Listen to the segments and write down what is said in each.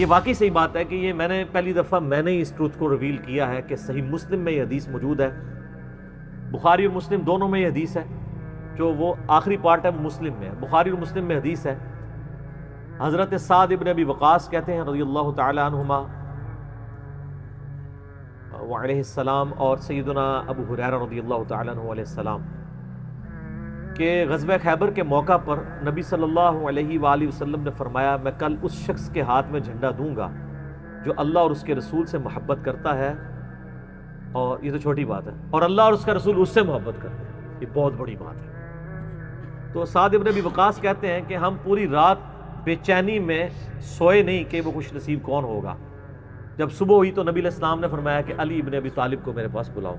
یہ واقعی صحیح بات ہے کہ یہ میں نے پہلی دفعہ میں نے اس ٹروتھ کو ریویل کیا ہے کہ صحیح مسلم میں یہ حدیث موجود ہے، بخاری اور مسلم دونوں میں یہ حدیث ہے، جو وہ آخری پارٹ ہے وہ مسلم میں ہے، بخاری اور مسلم میں حدیث ہے۔ حضرت سعد ابن ابی وقاص کہتے ہیں رضی اللہ تعالی عنہما وعلیہ السلام، اور سیدنا ابو ہریرہ رضی اللہ تعالی عنہ علیہ السلام، کہ غزوہ خیبر کے موقع پر نبی صلی اللہ علیہ وآلہ وسلم نے فرمایا میں کل اس شخص کے ہاتھ میں جھنڈا دوں گا جو اللہ اور اس کے رسول سے محبت کرتا ہے، اور یہ تو چھوٹی بات ہے، اور اللہ اور اس کا رسول اس سے محبت کرتے ہیں، یہ بہت بڑی بات ہے۔ تو سعد ابن ابی وقاص کہتے ہیں کہ ہم پوری رات بے چینی میں سوئے نہیں کہ وہ خوش نصیب کون ہوگا۔ جب صبح ہوئی تو نبی علیہ السلام نے فرمایا کہ علی ابن ابی طالب کو میرے پاس بلاؤ۔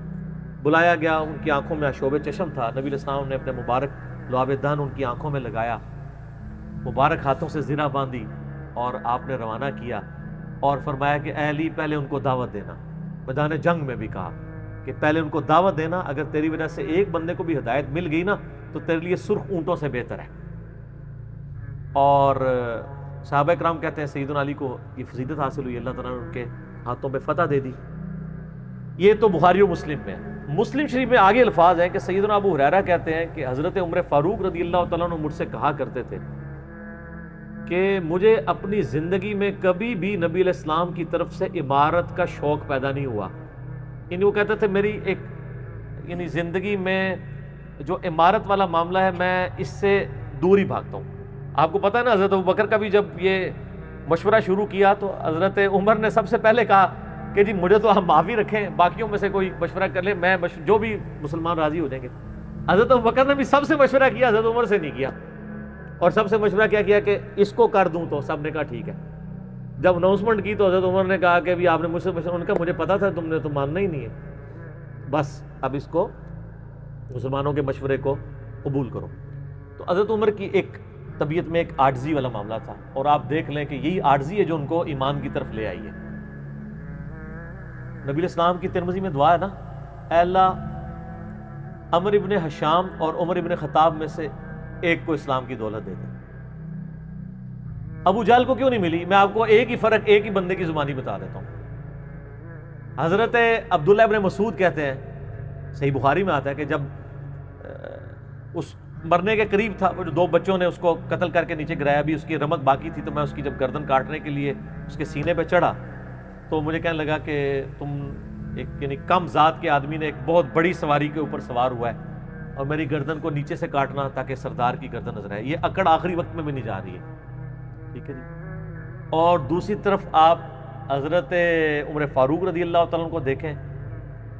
بلایا گیا، ان کی آنکھوں میں شوب چشم تھا، نبی علیہ السلام نے اپنے مبارک لعاب دہن ان کی آنکھوں میں لگایا، مبارک ہاتھوں سے زرہ باندھی اور آپ نے روانہ کیا، اور فرمایا کہ اے علی پہلے ان کو دعوت دینا۔ میدان جنگ میں بھی کہا کہ پہلے ان کو دعوت دینا، اگر تیری وجہ سے ایک بندے کو بھی ہدایت مل گئی نا تو تیرے لیے سرخ اونٹوں سے بہتر ہے۔ اور صحابہ کرام کہتے ہیں سیدنا علی کو یہ فضیلت حاصل ہوئی، اللہ تعالیٰ نے ان کے ہاتھوں پہ فتح دے دی۔ یہ تو بخاری و مسلم میں ہے۔ مسلم شریف میں آگے الفاظ ہیں کہ سیدنا ابو ہریرہ کہتے ہیں کہ حضرت عمر فاروق رضی اللہ تعالیٰ عنہ مجھ سے کہا کرتے تھے کہ مجھے اپنی زندگی میں کبھی بھی نبی علیہ السلام کی طرف سے عمارت کا شوق پیدا نہیں ہوا، یعنی وہ کہتے تھے میری ایک یعنی زندگی میں جو عمارت والا معاملہ ہے میں اس سے دور ہی بھاگتا ہوں۔ آپ کو پتہ ہے نا حضرت ابوبکر کا بھی جب یہ مشورہ شروع کیا تو حضرت عمر نے سب سے پہلے کہا کہ جی مجھے تو آپ معافی رکھیں، باقیوں میں سے کوئی مشورہ کر لے، میں جو بھی مسلمان راضی ہو جائیں گے۔ حضرت ابوبکر نے بھی سب سے مشورہ کیا، حضرت عمر سے نہیں کیا، اور سب سے مشورہ کیا کہ اس کو کر دوں، تو سب نے کہا ٹھیک ہے۔ جب اناؤنسمنٹ کی تو حضرت عمر نے کہا کہ بھی آپ نے مجھ سے مشورہ، ان کا مجھے پتا تھا تم نے تو ماننا ہی نہیں ہے، بس اب اس کو مسلمانوں کے مشورے کو قبول کرو۔ تو حضرت عمر کی ایک طبیعت میں ایک عاجزی والا معاملہ تھا، اور آپ دیکھ لیں کہ یہی عاجزی ہے جو ان کو ایمان کی طرف لے آئی ہے۔ نبی علیہ السلام کی ترمذی میں دعا ہے نا، اے اللہ عمر ابن حشام اور عمر ابن خطاب میں سے ایک کو اسلام کی دولت دے دے۔ ابو جہل کو کیوں نہیں ملی؟ میں آپ کو ایک ہی فرق ایک ہی بندے کی زبانی بتا دیتا ہوں۔ حضرت عبداللہ ابن مسعود کہتے ہیں، صحیح بخاری میں آتا ہے کہ جب اس مرنے کے قریب تھا، جو دو بچوں نے اس کو قتل کر کے نیچے گرایا، بھی اس کی رمق باقی تھی، تو میں اس کی جب گردن کاٹنے کے لیے اس کے سینے پہ چڑھا تو مجھے کہنے لگا کہ تم ایک یعنی کم ذات کے آدمی نے ایک بہت بڑی سواری کے اوپر سوار ہوا ہے اور میری گردن کو نیچے سے کاٹنا تاکہ سردار کی گردن نظر آئے۔ یہ اکڑ آخری وقت میں بھی نہیں جا رہی ہے، ٹھیک ہے جی۔ اور دوسری طرف آپ حضرت عمر فاروق رضی اللہ تعالیٰ عنہ کو دیکھیں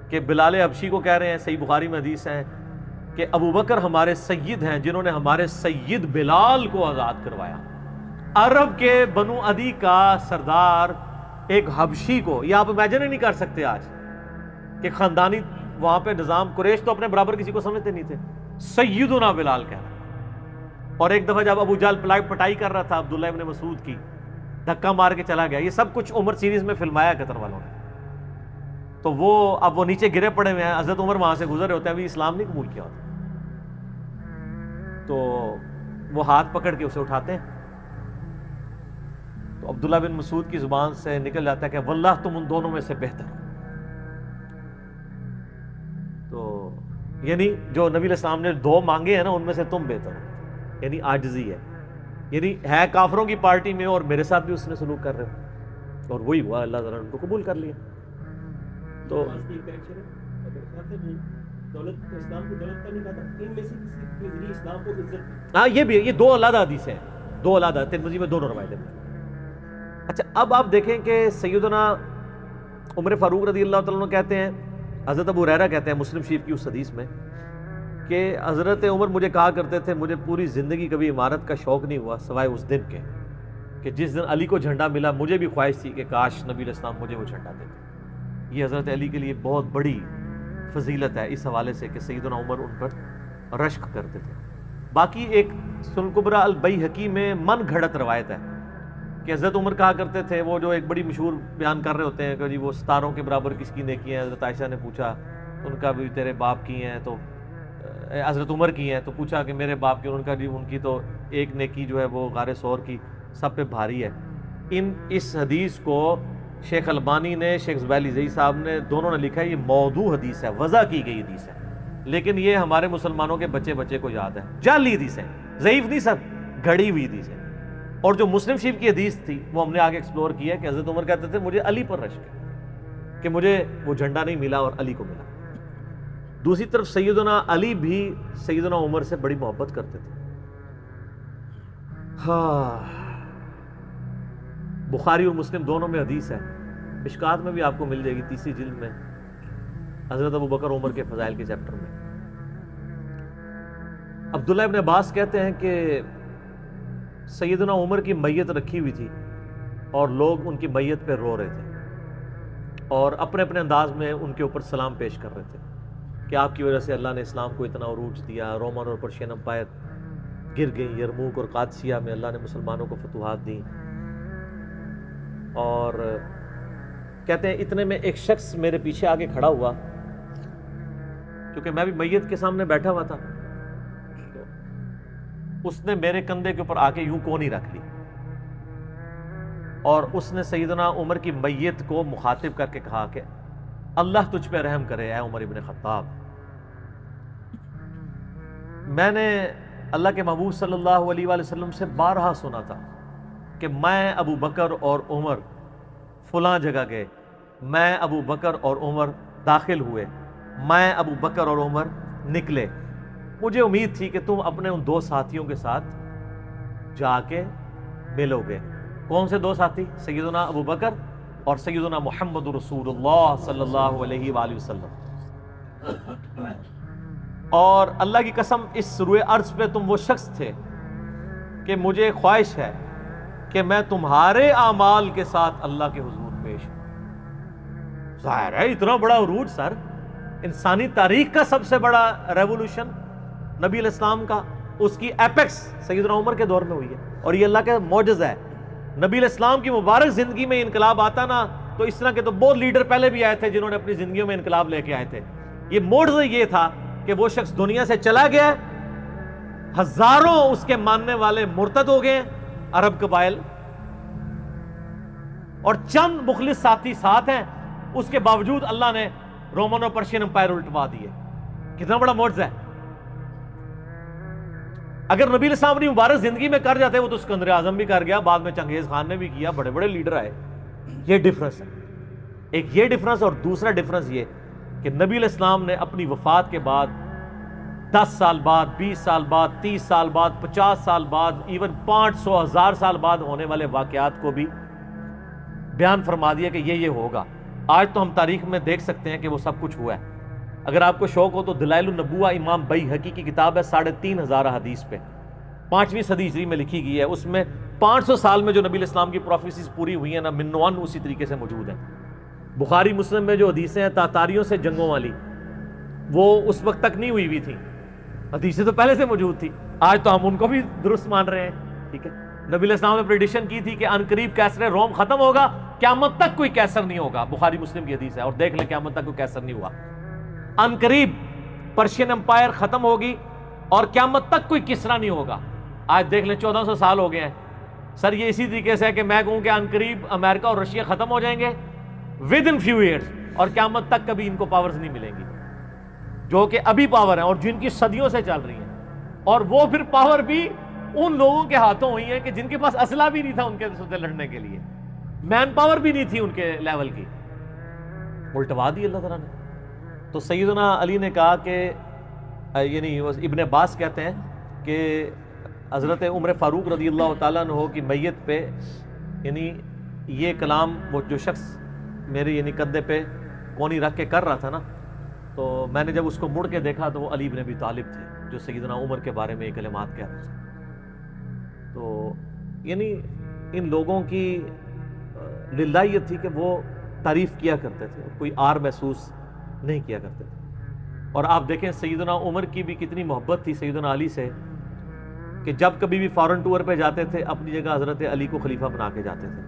کہ بلال حبشی کو کہہ رہے ہیں، صحیح بخاری میں حدیث ہے کہ ابوبکر ہمارے سید ہیں جنہوں نے ہمارے سید بلال کو آزاد کروایا۔ عرب کے بنو عدی کا سردار ایک حبشی کو، یہ آپ امیجن ہی نہیں کر سکتے آج کہ خاندانی وہاں پہ نظام، قریش تو اپنے برابر کسی کو سمجھتے نہیں تھے، سیدنا بلال کہہ رہا۔ اور ایک دفعہ جب ابو جہل پٹائی کر رہا تھا عبداللہ ابن مسعود کی، دھکا مار کے چلا گیا۔ یہ سب کچھ عمر سیریز میں فلمایا قطر والوں نے۔ تو وہ اب وہ نیچے گرے پڑے ہوئے ہیں، حضرت عمر وہاں سے گزر رہے ہوتے ہیں، ابھی اسلام نہیں قبول کیا ہوتا، تو وہ ہاتھ پکڑ کے اسے اٹھاتے ہیں، تو عبداللہ بن مسعود کی زبان سے نکل جاتا ہے کہ واللہ تم ان دونوں میں سے بہتر ہو۔ تو یعنی جو نبی علیہ السلام نے دو مانگے ہیں نا، ان میں سے تم بہتر ہو، یعنی عاجزی ہے، یعنی ہے کافروں کی پارٹی میں اور میرے ساتھ بھی اس نے سلوک کر رہے ہو، اور وہی ہوا، اللہ تعالیٰ نے ان کو قبول کر لیا۔ تو ہاں یہ بھی، یہ دو علیحدہ حدیثیں ہیں، دو علیحدہ، ترمذی میں دونوں روایتیں۔ اچھا اب آپ دیکھیں کہ سیدنا عمر فاروق رضی اللہ تعالیٰ عنہ کہتے ہیں، حضرت ابو ہریرہ کہتے ہیں مسلم شریف کی اس حدیث میں کہ حضرت عمر مجھے کہا کرتے تھے مجھے پوری زندگی کبھی عمارت کا شوق نہیں ہوا سوائے اس دن کے کہ جس دن علی کو جھنڈا ملا، مجھے بھی خواہش تھی کہ کاش نبی علیہ السلام مجھے وہ جھنڈا دیتے۔ یہ حضرت علی کے لیے بہت بڑی فضیلت ہے اس حوالے سے کہ سیدنا عمر ان پر رشک کرتے تھے۔ باقی ایک سنن کبریٰ البیہقی میں من گھڑت روایت ہے کہ حضرت عمر کہا کرتے تھے، وہ جو ایک بڑی مشہور بیان کر رہے ہوتے ہیں کہ جی وہ ستاروں کے برابر کس کی نیکی ہیں، حضرت عائشہ نے پوچھا ان کا بھی تیرے باپ کی ہیں، تو حضرت عمر کی ہیں، تو پوچھا کہ میرے باپ کی، ان کا جی ان کی تو ایک نیکی جو ہے وہ غار ثور کی سب پہ بھاری ہے۔ اس حدیث کو شیخ البانی نے، شیخ زبیلی زئی صاحب نے، دونوں نے لکھا ہے یہ موضوع حدیث ہے، وضع کی گئی حدیث ہے، لیکن یہ ہمارے مسلمانوں کے بچے کو یاد ہے، جعلی حدیث ہے، ضعیف نہیں سر، گھڑی ہوئی حدیث ہے۔ اور جو مسلم شریف کی حدیث تھی وہ ہم نے آگے ایکسپلور کیا کہ حضرت عمر کہتے تھے مجھے علی پر رشک ہے کہ مجھے وہ جھنڈا نہیں ملا اور علی کو ملا۔ دوسری طرف سیدنا علی بھی سیدنا عمر سے بڑی محبت کرتے تھے۔ بخاری اور مسلم دونوں میں حدیث ہے، مشکات میں بھی آپ کو مل جائے گی 3 جلد میں، حضرت ابو بکر عمر کے فضائل کے چیپٹر میں۔ عبداللہ ابن عباس کہتے ہیں کہ سیدنا عمر کی میت رکھی ہوئی تھی اور لوگ ان کی میت پہ رو رہے تھے اور اپنے اپنے انداز میں ان کے اوپر سلام پیش کر رہے تھے کہ آپ کی وجہ سے اللہ نے اسلام کو اتنا عروج دیا، رومن اور پرشین امپائر گر گئی، یرموک اور قادسیہ میں اللہ نے مسلمانوں کو فتوحات دی۔ اور کہتے ہیں اتنے میں ایک شخص میرے پیچھے آگے کھڑا ہوا، کیونکہ میں بھی میت کے سامنے بیٹھا ہوا تھا، اس نے میرے کندھے کے اوپر آ کے یوں کونی رکھ لی اور اس نے سیدنا عمر کی میت کو مخاطب کر کے کہا کہ اللہ تجھ پہ رحم کرے اے عمر ابن خطاب۔ میں نے اللہ کے محبوب صلی اللہ علیہ وآلہ وسلم سے بارہا سنا تھا کہ میں ابو بکر اور عمر فلاں جگہ گئے، میں ابو بکر اور عمر داخل ہوئے، میں ابو بکر اور عمر نکلے، مجھے امید تھی کہ تم اپنے ان 2 ساتھیوں کے ساتھ جا کے ملو گے۔ کون سے 2 ساتھی؟ سیدنا ابو بکر اور سیدنا محمد رسول اللہ صلی اللہ علیہ وآلہ وسلم۔ اور اللہ کی قسم اس روئے ارض پہ تم وہ شخص تھے کہ مجھے خواہش ہے کہ میں تمہارے اعمال کے ساتھ اللہ کے حضور پیش ہوں۔ ظاہر ہے اتنا بڑا عروج سر، انسانی تاریخ کا سب سے بڑا ریولوشن نبی علیہ السلام کا، اس کی ایپیکس سیدنا عمر کے دور میں ہوئی ہے، اور یہ اللہ کا معجزہ ہے۔ نبی علیہ السلام کی مبارک زندگی میں انقلاب آتا نا تو اس طرح کے تو بہت لیڈر پہلے بھی آئے تھے جنہوں نے اپنی زندگیوں میں انقلاب لے کے آئے تھے۔ یہ معجزہ یہ تھا کہ وہ شخص دنیا سے چلا گیا، ہزاروں اس کے ماننے والے مرتد ہو گئے عرب قبائل، اور چند مخلص ساتھی ساتھ ہیں، اس کے باوجود اللہ نے رومن اور پرشین امپائر الٹوا دیے۔ کتنا بڑا معجزہ ہے۔ اگر نبی علیہ السلام اپنی مبارک زندگی میں کر جاتے، وہ تو اسکندر اعظم بھی کر گیا، بعد میں چنگیز خان نے بھی کیا، بڑے بڑے لیڈر آئے۔ یہ ڈیفرنس ہے، ایک یہ ڈیفرنس، اور دوسرا ڈیفرنس یہ کہ نبی علیہ السلام نے اپنی وفات کے بعد 10 سال بعد، 20 سال بعد، 30 سال بعد، 50 سال بعد، ایون 500 1000 سال بعد ہونے والے واقعات کو بھی بیان فرما دیا کہ یہ ہوگا۔ آج تو ہم تاریخ میں دیکھ سکتے ہیں کہ وہ سب کچھ ہوا ہے۔ اگر آپ کو شوق ہو تو دلائل النبوہ امام بیہقی کی کتاب ہے، 3500 حدیث پہ، 5ویں صدی ہجری میں لکھی گئی ہے۔ اس میں 500 سال میں جو نبی علیہ السلام کی پروفیسیز پوری ہوئی ہیں نا، منوان اسی طریقے سے موجود ہیں۔ بخاری مسلم میں جو حدیثیں ہیں تاتاریوں سے جنگوں والی، وہ اس وقت تک نہیں ہوئی تھیں، حدیثیں تو پہلے سے موجود تھی، آج تو ہم ان کو بھی درست مان رہے ہیں۔ ٹھیک ہے، نبی علیہ السلام نے پریڈکشن کی تھی کہ عنقریب کیسر روم ختم ہوگا، قیامت تک کوئی کیسر نہیں ہوگا۔ بخاری مسلم کی حدیث ہے، اور دیکھ لیں قیامت تک کوئی کیسر نہیں ہوا۔ عنقریب پرشین امپائر ختم ہوگی اور قیامت تک کوئی کسرا نہیں ہوگا۔ آج دیکھ لیں 1400 سال ہو گئے ہیں سر۔ یہ اسی طریقے سے ہے کہ میں کہوں کہ عنقریب امریکہ اور رشیا ختم ہو جائیں گے ود ان فیو ایئرز، اور قیامت تک کبھی ان کو پاورز نہیں ملیں گی جو کہ ابھی پاور ہیں اور جن کی صدیوں سے چل رہی ہیں، اور وہ پھر پاور بھی ان لوگوں کے ہاتھوں ہوئی ہے کہ جن کے پاس اسلحہ بھی نہیں تھا ان کے ساتھ لڑنے کے لیے، مین پاور بھی نہیں تھی ان کے لیول کی، الٹوا دی اللہ تعالیٰ نے۔ تو سیدنا علی نے کہا کہ یعنی ابن عباس کہتے ہیں کہ حضرت عمر فاروق رضی اللہ تعالیٰ عنہ کی میت پہ یعنی یہ کلام وہ جو شخص میرے یعنی کندھے پہ کونی رکھ کے کر رہا تھا نا، تو میں نے جب اس کو مڑ کے دیکھا تو وہ علی بن ابی طالب تھے جو سیدنا عمر کے بارے میں یہ کلمات کہہ رہے تھے۔ تو یعنی ان لوگوں کی للہیت تھی کہ وہ تعریف کیا کرتے تھے، کوئی آر محسوس نہیں کیا کرتے تھے۔ اور آپ دیکھیں سیدنا عمر کی بھی کتنی محبت تھی سیدنا علی سے کہ جب کبھی بھی فارن ٹور پہ جاتے تھے اپنی جگہ حضرت علی کو خلیفہ بنا کے جاتے تھے،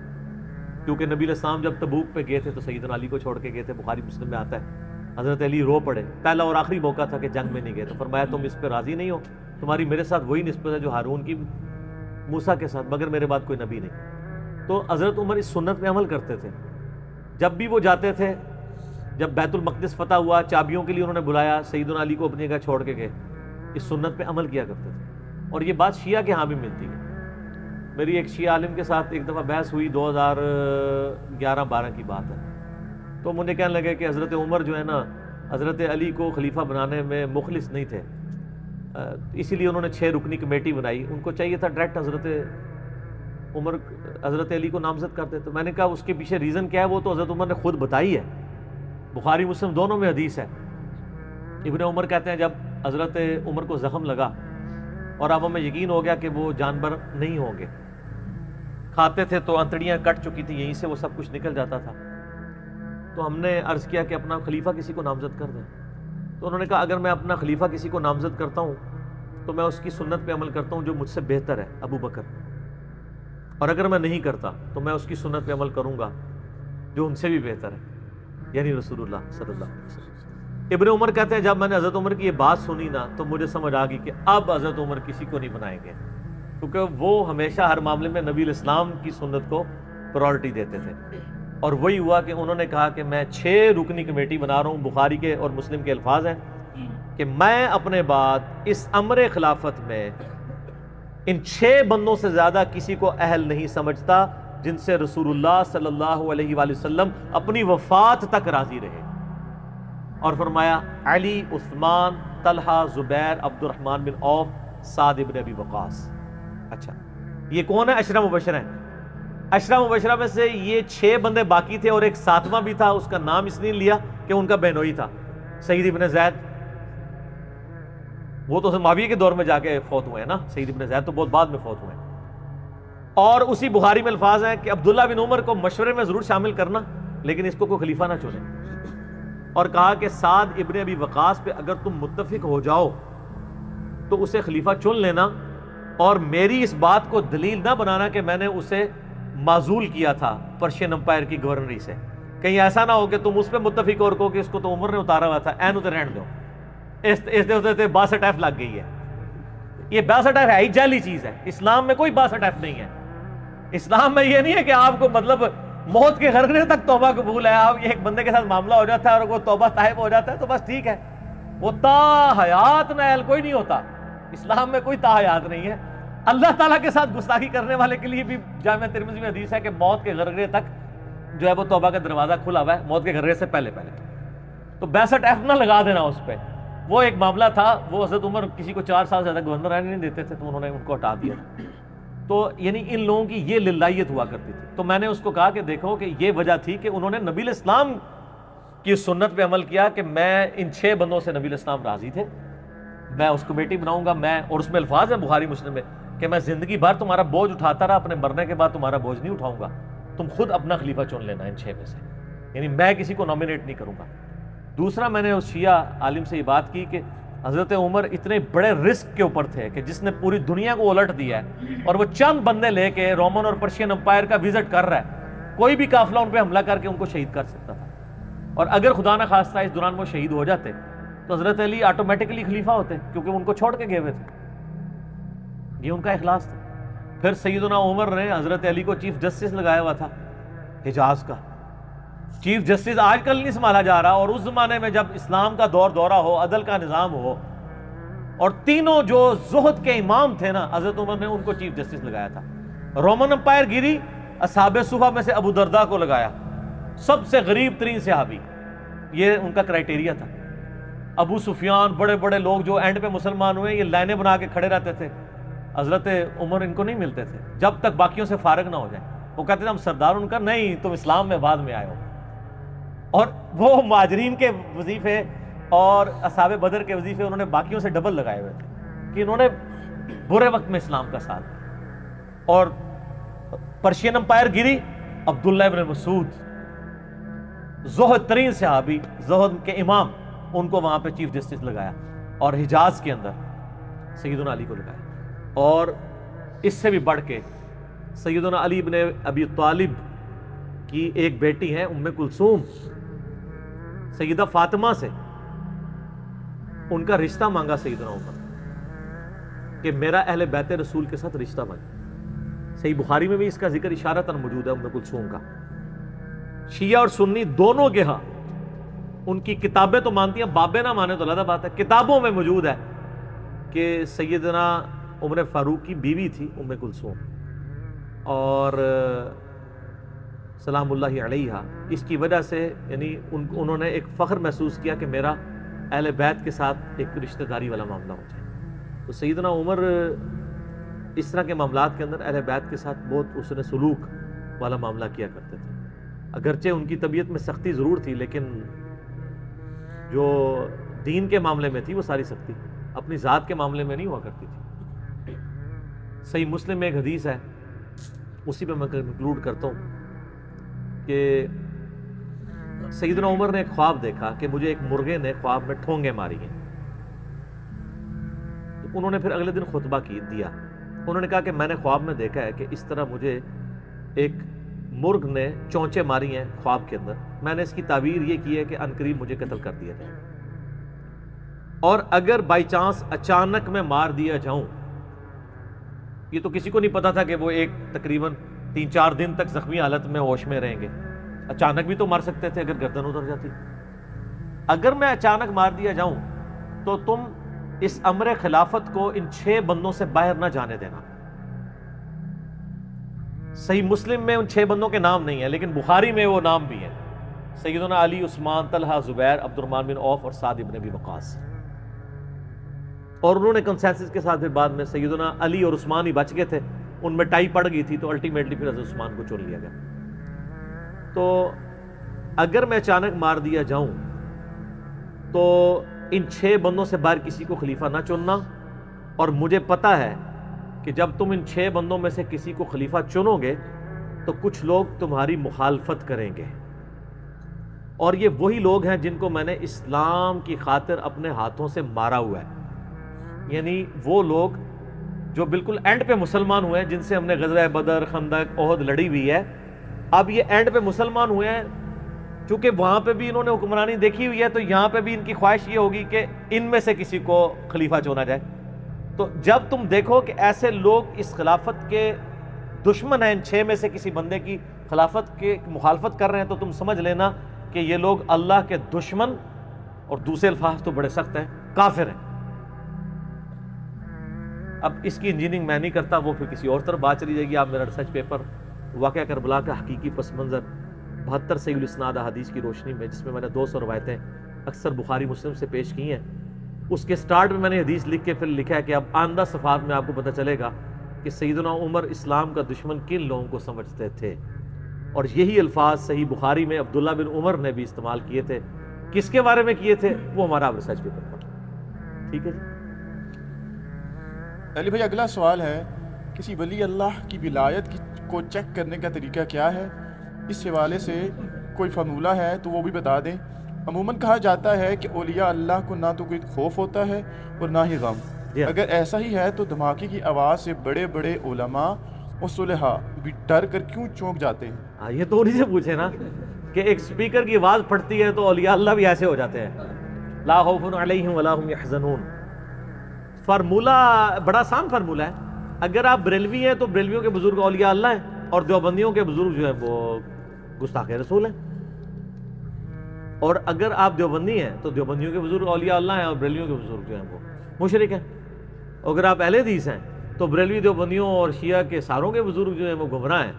کیونکہ نبی علیہ السلام جب تبوک پہ گئے تھے تو سیدنا علی کو چھوڑ کے گئے تھے۔ بخاری مسلم میں آتا ہے حضرت علی رو پڑے، پہلا اور آخری موقع تھا کہ جنگ میں نہیں گئے، تو فرمایا تم اس پہ راضی نہیں ہو، تمہاری میرے ساتھ وہی نسبت ہے جو ہارون کی موسیٰ کے ساتھ، مگر میرے بعد کوئی نبی نہیں۔ تو حضرت عمر اس سنت پہ عمل کرتے تھے. جب بھی وہ جاتے تھے، جب بیت المقدس فتح ہوا، چابیوں کے لیے انہوں نے بلایا، سیدنا علی کو اپنی جگہ چھوڑ کے گئے، اس سنت پہ عمل کیا کرتے تھے. اور یہ بات شیعہ کے ہاں بھی ملتی ہے. میری ایک شیعہ عالم کے ساتھ ایک دفعہ بحث ہوئی، 2011-12 کی بات ہے. تو مجھے کہنے لگے کہ حضرت عمر جو ہے نا حضرت علی کو خلیفہ بنانے میں مخلص نہیں تھے، اسی لیے انہوں نے 6 رکنی کمیٹی بنائی. ان کو چاہیے تھا ڈائریکٹ حضرت علی کو نامزد کرتے. تو میں نے کہا اس کے پیچھے ریزن کیا ہے، وہ تو حضرت عمر نے خود بتائی ہے، بخاری مسلم دونوں میں حدیث ہے. ابن عمر کہتے ہیں جب حضرت عمر کو زخم لگا اور اب ہمیں یقین ہو گیا کہ وہ جانور نہیں ہوں گے، کھاتے تھے تو انتڑیاں کٹ چکی تھی، یہیں سے وہ سب کچھ نکل جاتا تھا. تو ہم نے عرض کیا کہ اپنا خلیفہ کسی کو نامزد کر دیں. تو انہوں نے کہا اگر میں اپنا خلیفہ کسی کو نامزد کرتا ہوں تو میں اس کی سنت پہ عمل کرتا ہوں جو مجھ سے بہتر ہے، ابو بکر. اور اگر میں نہیں کرتا تو میں اس کی سنت پہ عمل کروں گا جو ان سے بھی بہتر ہے، یعنی رسول اللہ صلی اللہ علیہ وسلم. ابن عمر کہتے ہیں جب میں نے حضرت عمر کی یہ بات سنی نا تو مجھے سمجھ آ گئی کہ اب حضرت عمر کسی کو نہیں بنائیں گے، کیونکہ وہ ہمیشہ ہر معاملے میں نبی الاسلام کی سنت کو پرائورٹی دیتے تھے. اور وہی ہوا کہ انہوں نے کہا کہ میں 6 رکنی کمیٹی بنا رہا ہوں. بخاری کے اور مسلم کے الفاظ ہیں کہ میں اپنے بعد اس امر خلافت میں ان 6 بندوں سے زیادہ کسی کو اہل نہیں سمجھتا جن سے رسول اللہ صلی اللہ علیہ وآلہ وسلم اپنی وفات تک راضی رہے. اور فرمایا علی، عثمان، طلحہ، زبیر، عبد الرحمن بن عوف، سعد ابن ابی وقاص. اچھا یہ کون ہے؟ عشرہ مبشرہ ہیں. عشرہ مبشرہ میں سے یہ 6 بندے باقی تھے اور ایک 7واں بھی تھا، اس کا نام اس نے لیا کہ ان کا بہنوئی تھا، سعید ابن زید. وہ تو معاویہ کے دور میں جا کے فوت ہوئے ہیں نا، سعید ابن زید تو بہت بعد میں فوت ہوئے ہیں. اور اسی بخاری میں الفاظ ہیں کہ عبداللہ بن عمر کو مشورے میں ضرور شامل کرنا لیکن اس کو کوئی خلیفہ نہ چنے. اور کہا کہ سعد ابن ابی وقاص پہ اگر تم متفق ہو جاؤ تو اسے خلیفہ چن لینا، اور میری اس بات کو دلیل نہ بنانا کہ میں نے اسے معزول کیا تھا پرشین امپائر کی گورنری سے. کہیں ایسا نہ ہو کہ تم اس پہ متفق اور کہو کہ اس کو تو عمر نے اتارا ہوا تھا، این اتر رہن دو، اس دے 62 لگ گئی ہے. یہ 62 ہے ہی جعلی چیز ہے. اسلام میں کوئی 62 نہیں ہے. اسلام میں یہ نہیں ہے کہ آپ کو مطلب موت کے غرغرے تک توبہ قبول ہے، آپ ایک بندے کے ساتھ معاملہ ہو جاتا ہے اور وہ توبہ طائب ہو جاتا ہے تو بس ٹھیک ہے، وہ تا حیات نائل کوئی نہیں ہوتا. اسلام میں کوئی تا حیات نہیں ہے. اللہ تعالیٰ کے ساتھ گستاخی کرنے والے کے لیے بھی جامعہ ترمذی میں حدیث ہے کہ موت کے غرغرے تک جو ہے وہ توبہ کا دروازہ کھلا ہوا ہے، موت کے غرغرے سے پہلے. تو 62 نہ لگا دینا اس پہ. وہ ایک معاملہ تھا، وہ حضرت عمر کسی کو 4 سال زیادہ گورنر رہنے نہیں دیتے تھے تو انہوں نے ان کو ہٹا دیا. تو یعنی ان لوگوں کی یہ للہیت ہوا کرتی تھی. تو میں نے اس کو کہا کہ دیکھو کہ یہ وجہ تھی کہ انہوں نے نبی الاسلام کی سنت پہ عمل کیا کہ میں ان 6 بندوں سے نبی الاسلام راضی تھے، میں اس کمیٹی بناؤں گا، میں اور اس میں الفاظ ہیں بخاری مسلم میں کہ میں زندگی بھر تمہارا بوجھ اٹھاتا رہا، اپنے مرنے کے بعد تمہارا بوجھ نہیں اٹھاؤں گا، تم خود اپنا خلیفہ چن لینا ان 6 میں سے، یعنی میں کسی کو نامینیٹ نہیں کروں گا. دوسرا میں نے اس شیعہ عالم سے یہ بات کی کہ حضرت عمر اتنے بڑے رسک کے اوپر تھے کہ جس نے پوری دنیا کو الٹ دیا ہے اور وہ چند بندے لے کے رومن اور پرشین امپائر کا وزٹ کر رہا ہے، کوئی بھی قافلہ ان پہ حملہ کر کے ان کو شہید کر سکتا تھا. اور اگر خدا نہ خواستہ اس دوران وہ شہید ہو جاتے تو حضرت علی آٹومیٹکلی خلیفہ ہوتے کیونکہ ان کو چھوڑ کے گئے ہوئے تھے. یہ ان کا اخلاص تھا. پھر سیدنا عمر نے حضرت علی کو چیف جسٹس لگایا ہوا تھا حجاز کا. چیف جسٹس آج کل نہیں سنبھالا جا رہا، اور اس زمانے میں جب اسلام کا دورہ ہو، عدل کا نظام ہو، اور تینوں جو زہد کے امام تھے نا حضرت عمر نے ان کو چیف جسٹس لگایا تھا. رومن امپائر گری، اصحاب صفہ میں سے ابو درداء کو لگایا، سب سے غریب ترین صحابی، یہ ان کا کرائٹیریا تھا. ابو سفیان، بڑے بڑے لوگ جو اینڈ پہ مسلمان ہوئے، یہ لائنیں بنا کے کھڑے رہتے تھے. حضرت عمر ان کو نہیں ملتے تھے جب تک باقیوں سے فارغ نہ ہو جائیں. وہ کہتے تھے ہم سردار، ان کا نہیں، تم اسلام میں بعد میں آئے ہو. اور وہ مہاجرین کے وظیفے اور اصحاب بدر کے وظیفے انہوں نے باقیوں سے ڈبل لگائے ہوئے تھے کہ انہوں نے برے وقت میں اسلام کا ساتھ. اور پرشین امپائر گری، عبداللہ ابن مسعود، زہد ترین صحابی، زہد کے امام، ان کو وہاں پہ چیف جسٹس لگایا. اور حجاز کے اندر سیدنا علی کو لگایا. اور اس سے بھی بڑھ کے سیدنا علی ابن ابی طالب کی ایک بیٹی ہے ام کلثوم، سیدہ فاطمہ سے ان کا رشتہ مانگا سیدنا عمر کہ میرا اہل بیت رسول کے ساتھ رشتہ بن. صحیح بخاری میں بھی اس کا ذکر اشارتاً موجود ہے ام کلثوم کا. شیعہ اور سنی دونوں کے ہاں ان کی کتابیں تو مانتی ہیں، بابیں نہ مانے تو علیحدہ بات ہے. کتابوں میں موجود ہے کہ سیدنا عمر فاروق کی بیوی تھی ام کلثوم، اور سلام اللہ علیہا، اس کی وجہ سے یعنی انہوں نے ایک فخر محسوس کیا کہ میرا اہل بیت کے ساتھ ایک رشتہ داری والا معاملہ ہو جائے. تو سیدنا عمر اس طرح کے معاملات کے اندر اہل بیت کے ساتھ بہت حسن سلوک والا معاملہ کیا کرتے تھے. اگرچہ ان کی طبیعت میں سختی ضرور تھی، لیکن جو دین کے معاملے میں تھی وہ ساری سختی اپنی ذات کے معاملے میں نہیں ہوا کرتی تھی. صحیح مسلم میں ایک حدیث ہے، اسی پہ میں کنکلوڈ کرتا ہوں کہ سیدنا عمر نے ایک خواب دیکھا کہ مجھے ایک مرغے نے خواب میں ٹھونگے ماری ہیں. تو انہوں نے پھر اگلے دن خطبہ دیا. انہوں نے کہا کہ میں نے خواب میں دیکھا ہے کہ اس طرح مجھے ایک مرغ نے چونچے ماری ہیں خواب کے اندر. میں نے اس کی تعبیر یہ کی ہے کہ عنقریب مجھے قتل کر دیا جائے، اور اگر بائی چانس اچانک میں مار دیا جاؤں، یہ تو کسی کو نہیں پتا تھا کہ وہ ایک تقریباً 3-4 دن تک زخمی حالت میں ہوش میں رہیں گے. اچانک بھی تو مار سکتے تھے اگر گردن اتر جاتی. اگر میں اچانک مار دیا جاؤں تو تم اس امر خلافت کو ان 6 بندوں سے باہر نہ جانے دینا. صحیح مسلم میں ان 6 بندوں کے نام نہیں ہیں، لیکن بخاری میں وہ نام بھی ہیں، سیدنا علی، عثمان، طلحہ، زبیر، عبد الرحمن بن عوف اور سعد بن ابی وقاص. اور انہوں نے کنسنسس کے ساتھ پھر بعد میں سیدنا علی اور عثمان ہی بچ گئے تھے، ان میں ٹائی پڑ گئی تھی تو الٹیمیٹلی پھر حضرت عثمان کو چن لیا گیا. تو اگر میں اچانک مار دیا جاؤں تو ان 6 بندوں سے باہر کسی کو خلیفہ نہ چننا، اور مجھے پتا ہے کہ جب تم ان 6 بندوں میں سے کسی کو خلیفہ چنو گے تو کچھ لوگ تمہاری مخالفت کریں گے، اور یہ وہی لوگ ہیں جن کو میں نے اسلام کی خاطر اپنے ہاتھوں سے مارا ہوا ہے. یعنی وہ لوگ جو بالکل اینڈ پہ مسلمان ہوئے ہیں، جن سے ہم نے غزوہ بدر، خندق، احد لڑی ہوئی ہے. اب یہ اینڈ پہ مسلمان ہوئے ہیں، چونکہ وہاں پہ بھی انہوں نے حکمرانی دیکھی ہوئی ہے، تو یہاں پہ بھی ان کی خواہش یہ ہوگی کہ ان میں سے کسی کو خلیفہ چنا جائے. تو جب تم دیکھو کہ ایسے لوگ اس خلافت کے دشمن ہیں، ان 6 میں سے کسی بندے کی خلافت کے مخالفت کر رہے ہیں، تو تم سمجھ لینا کہ یہ لوگ اللہ کے دشمن، اور دوسرے الفاظ تو بڑے سخت ہیں، کافر ہیں. اب اس کی انجینئرنگ میں نہیں کرتا، وہ پھر کسی اور طرف بات چلی جائے گی. آپ میرا ریسرچ پیپر واقعہ کربلا کا حقیقی پس منظر 72 صحیح الاسناد احادیث کی روشنی میں، جس میں میں نے 200 روایتیں اکثر بخاری مسلم سے پیش کی ہیں، اس کے سٹارٹ میں نے حدیث لکھ کے پھر لکھا ہے کہ اب آئندہ صفحات میں آپ کو پتہ چلے گا کہ سیدنا عمر اسلام کا دشمن کن لوگوں کو سمجھتے تھے. اور یہی الفاظ صحیح بخاری میں عبداللہ بن عمر نے بھی استعمال کیے تھے. کس کے بارے میں کیے تھے وہ ہمارا ریسرچ پیپر پڑھیں. ٹھیک ہے جی. علی بھائی، اگلا سوال ہے، کسی ولی اللہ کی ولایت کو چیک کرنے کا طریقہ کیا ہے؟ اس حوالے سے کوئی فارمولہ ہے تو وہ بھی بتا دیں. عموماً کہا جاتا ہے کہ اولیاء اللہ کو نہ تو کوئی خوف ہوتا ہے اور نہ ہی غم. اگر ایسا ہی ہے تو دھماکے کی آواز سے بڑے بڑے علماء اور صلحاء بھی ڈر کر کیوں چونک جاتے ہیں؟ یہ تو انہی سے پوچھے نا کہ ایک سپیکر کی آواز پھٹتی ہے تو اولیاء اللہ بھی ایسے ہو جاتے ہیں. لا خوف علیہم ولا هم یحزنون. فارمولہ بڑا آسان فارمولہ ہے. اگر آپ بریلوی ہیں تو بریلویوں کے بزرگ اولیاء اللہ ہیں، اور دیوبندیوں کے بزرگ جو ہیں وہ گستاخ رسول ہیں. اور اگر آپ دیوبندی ہیں تو دیوبندیوں کے بزرگ اولیاء اللہ ہیں، اور بریلویوں کے بزرگ جو ہیں وہ مشرک ہیں. اگر آپ اہل حدیث ہیں تو بریلوی دیوبندیوں اور شیعہ کے ساروں کے بزرگ جو ہیں وہ گمراہ ہیں،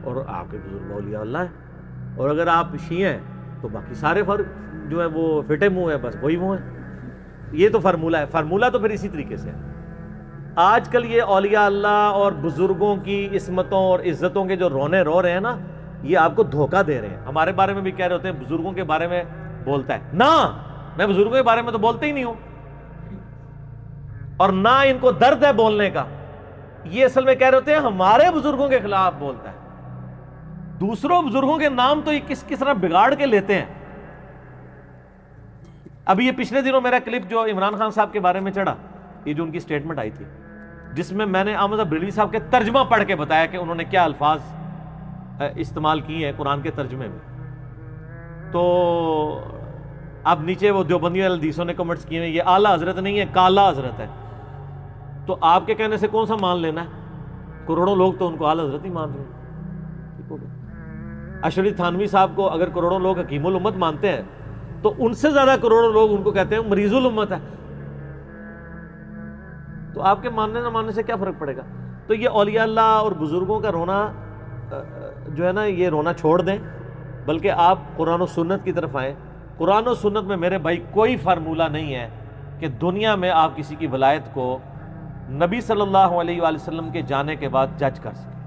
اور آپ کے بزرگ اولیاء اللہ ہیں. اور اگر آپ شیعہ ہیں تو باقی سارے فرق جو ہیں وہ فٹے منہ ہیں، بس وہی منہ ہیں. یہ تو فارمولہ ہے. فارمولہ تو پھر اسی طریقے سے ہے. آج کل یہ اولیاء اللہ اور بزرگوں کی عصمتوں اور عزتوں کے جو رونے رو رہے ہیں نا، یہ آپ کو دھوکہ دے رہے ہیں. ہمارے بارے میں بھی کہہ رہے ہوتے ہیں بزرگوں کے بارے میں بولتا ہے نا، میں بزرگوں کے بارے میں تو بولتے ہی نہیں ہوں، اور نہ ان کو درد ہے بولنے کا. یہ اصل میں کہہ رہے ہوتے ہیں ہمارے بزرگوں کے خلاف بولتا ہے. دوسروں بزرگوں کے نام تو یہ کس طرح بگاڑ کے لیتے ہیں. ابھی یہ پچھلے دنوں میرا کلپ جو عمران خان صاحب کے بارے میں چڑھا، یہ جو ان کی سٹیٹمنٹ آئی تھی، جس میں میں نے احمد بریلوی صاحب کے ترجمہ پڑھ کے بتایا کہ انہوں نے کیا الفاظ استعمال کیے ہیں قرآن کے ترجمے میں. تو اب نیچے وہ دیوبندی حدیثوں نے کمنٹس کیے ہیں، یہ اعلیٰ حضرت نہیں ہے، کالا حضرت ہے. تو آپ کے کہنے سے کون سا مان لینا ہے؟ کروڑوں لوگ تو ان کو اعلیٰ حضرت ہی مان رہے ہیں. ٹھیک ہو گیا. اشرف تھانوی صاحب کو اگر کروڑوں لوگ حکیم الامت مانتے ہیں تو ان سے زیادہ کروڑوں لوگ ان کو کہتے ہیں مریض الامت ہے. تو آپ کے ماننے نہ ماننے سے کیا فرق پڑے گا؟ تو یہ اولیاء اللہ اور بزرگوں کا رونا جو ہے نا، یہ رونا چھوڑ دیں، بلکہ آپ قرآن و سنت کی طرف آئیں. قرآن و سنت میں میرے بھائی کوئی فارمولہ نہیں ہے کہ دنیا میں آپ کسی کی ولایت کو نبی صلی اللہ علیہ وآلہ وسلم کے جانے کے بعد جج کر سکیں.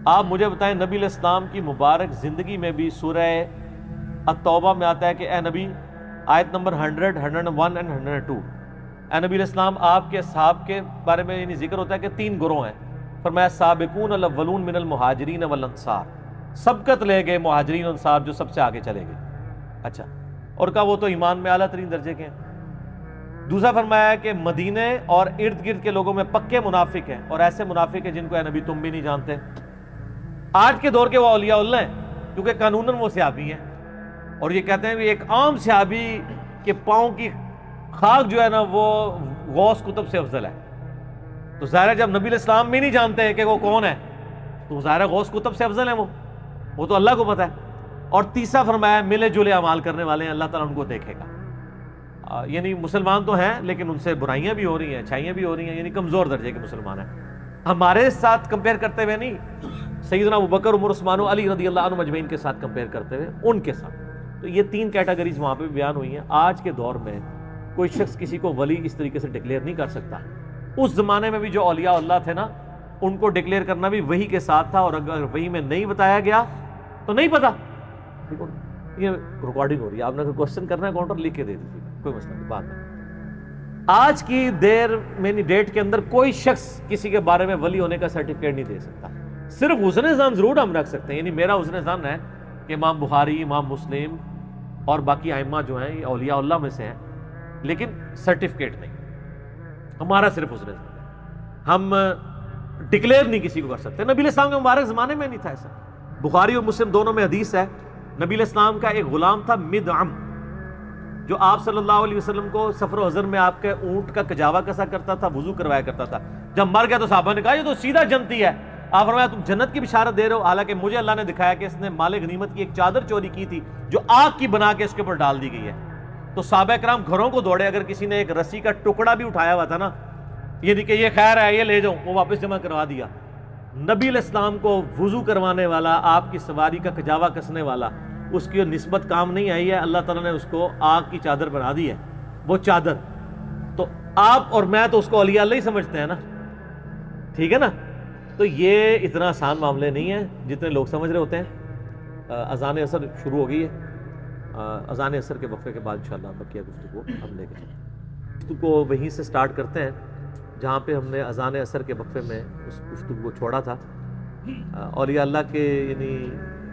آپ مجھے بتائیں، نبی علیہ السلام کی مبارک زندگی میں بھی سورہ التوبہ میں آتا ہے کہ اے نبی، آیت نمبر 100, 101 and 102، اے نبی علیہ السلام آپ کے اصحاب کے بارے میں یعنی ذکر ہوتا ہے کہ 3 گروہ ہیں. فرمایا سابقون الاولون من المہاجرین والانصار، سبقت لے گئے مہاجرین انصار جو سب سے آگے چلے گئے. اچھا، اور کہا وہ تو ایمان میں اعلیٰ ترین درجے کے ہیں. دوسرا فرمایا کہ مدینے اور ارد گرد کے لوگوں میں پکے منافق ہیں، اور ایسے منافق ہیں جن کو اے نبی تم بھی نہیں جانتے. آج کے دور کے وہ اولیاء اللہ ہیں کیونکہ قانوناً وہ صحابی ہیں، اور یہ کہتے ہیں کہ ایک عام صحابی کے پاؤں کی خاک جو ہے نا وہ غوث کتب سے افضل ہے. تو ظاہر ہے جب نبی علیہ السلام بھی نہیں جانتے کہ وہ کون ہے تو ظاہر ہے غوث کتب سے افضل ہیں وہ تو اللہ کو پتہ ہے. اور تیسرا فرمایا ملے جلے اعمال کرنے والے ہیں، اللہ تعالیٰ ان کو دیکھے گا. یعنی مسلمان تو ہیں لیکن ان سے برائیاں بھی ہو رہی ہیں، اچھائیاں بھی ہو رہی ہیں، یعنی کمزور درجے کے مسلمان ہیں. ہمارے ساتھ کمپیئر کرتے ہوئے نہیں، سیدنا ابوبکر، عمر، عثمان و علی رضی اللہ عنہ مجمعین کے ساتھ کمپیئر کرتے ہوئے ان کے ساتھ. تو یہ 3 کیٹیگریز وہاں پہ بیان ہوئی ہیں. آج کے دور میں کوئی شخص کسی کو ولی اس طریقے سے ڈکلیئر نہیں کر سکتا. اس زمانے میں بھی جو اولیاء اللہ تھے نا، ان کو ڈکلیئر کرنا بھی وحی کے ساتھ تھا، اور اگر وحی میں نہیں بتایا گیا تو نہیں پتا. یہ ریکارڈنگ ہو رہی ہے، آپ نے کوئی کوشچن کرنا ہے کاؤنٹر لکھ کے دے دیجیے، کوئی مسئلہ نہیں. بعد میں آج کی دیر میں ڈیٹ کے اندر کوئی شخص کسی کے بارے میں ولی ہونے کا سرٹیفکیٹ نہیں دے سکتا. صرف حسن ظن ضرور ہم رکھ سکتے ہیں، یعنی میرا حسن ظن ہے کہ امام بخاری، امام مسلم اور باقی ائمہ جو ہیں یہ اولیاء اللہ میں سے ہیں، لیکن سرٹیفکیٹ نہیں. ہمارا صرف حسن ظن ہے، ہم ڈکلیئر نہیں کسی کو کر سکتے. نبی علیہ السلام کے مبارک زمانے میں نہیں تھا ایسا. بخاری اور مسلم دونوں میں حدیث ہے، نبی علیہ السلام کا ایک غلام تھا مدعم، جو آپ صلی اللہ علیہ وسلم کو سفر و حضر میں آپ کے اونٹ کا کجاوا کسا کرتا تھا، وضو کروایا کرتا تھا. جب مر گیا تو صحابہ نے کہا یہ تو سیدھا جنتی ہے. آپ فرمایا تم جنت کی بشارت دے رہے ہو، حالانکہ مجھے اللہ نے دکھایا کہ اس نے مال غنیمت کی ایک چادر چوری کی تھی جو آگ کی بنا کے اس کے اوپر ڈال دی گئی ہے. تو صحابہ کرام گھروں کو دوڑے. اگر کسی نے ایک رسی کا ٹکڑا بھی اٹھایا ہوا تھا نا، یہ کہ یہ خیر ہے یہ لے جاؤ، وہ واپس جمع کروا دیا. نبی علیہ السلام کو وضو کروانے والا، آپ کی سواری کا کجاوا کسنے والا، اس کی نسبت کام نہیں آئی ہے، اللہ تعالیٰ نے اس کو آگ کی چادر بنا دی ہے. وہ چادر تو آپ اور میں تو اس کو اولیاء اللہ ہی سمجھتے ہیں نا، ٹھیک ہے نا. تو یہ اتنا آسان معاملے نہیں ہے جتنے لوگ سمجھ رہے ہوتے ہیں. اذان عصر شروع ہو گئی ہے، اذان عصر کے وقفے کے بعد انشاءاللہ بقیہ گفتگو ہم لے کے گفتگو کو وہیں سے سٹارٹ کرتے ہیں جہاں پہ ہم نے اذان عصر کے وقفے میں اس گفتگو کو چھوڑا تھا. اولیاء اللہ کے یعنی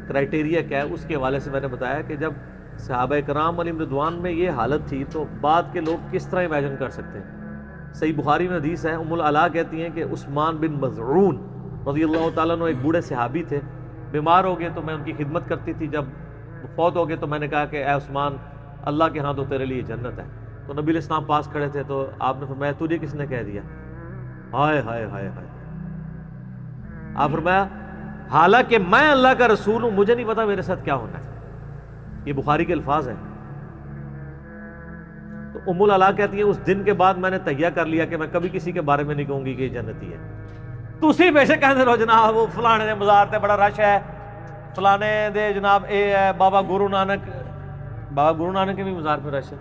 کرائٹیریا کیا ہے اس کے حوالے سے میں نے بتایا کہ جب صحابہ کرام علیہم رضوان میں یہ حالت تھی تو بعد کے لوگ کس طرح امیجن کر سکتے ہیں. صحیح بخاری میں حدیث ہے، ام العلا کہتی ہیں کہ عثمان بن مظعون رضی اللہ تعالیٰ عنہ ایک بوڑھے صحابی تھے، بیمار ہو گئے تو میں ان کی خدمت کرتی تھی. جب فوت ہو گئے تو میں نے کہا کہ اے عثمان، اللہ کے ہاں تو تیرے لیے جنت ہے. تو نبی علیہ السلام پاس کھڑے تھے تو آپ نے فرمایا تجھے کس نے کہہ دیا؟ ہائے ہائے ہائے ہائے. آپ فرمایا حالانکہ میں اللہ کا رسول ہوں، مجھے نہیں پتا میرے ساتھ کیا ہونا ہے. یہ بخاری کے الفاظ ہیں. تو ام العلا کہتی ہے اس دن کے بعد میں نے تہیہ کر لیا کہ میں کبھی کسی کے بارے میں نہیں کہوں گی کہ یہ جنتی ہے. تو اسی پیشے کہنے رہو جناب وہ فلانے دے مزار تے بڑا رش ہے، فلانے دے جناب اے ہے، بابا گرو نانک کے بھی مزار پہ رش ہے.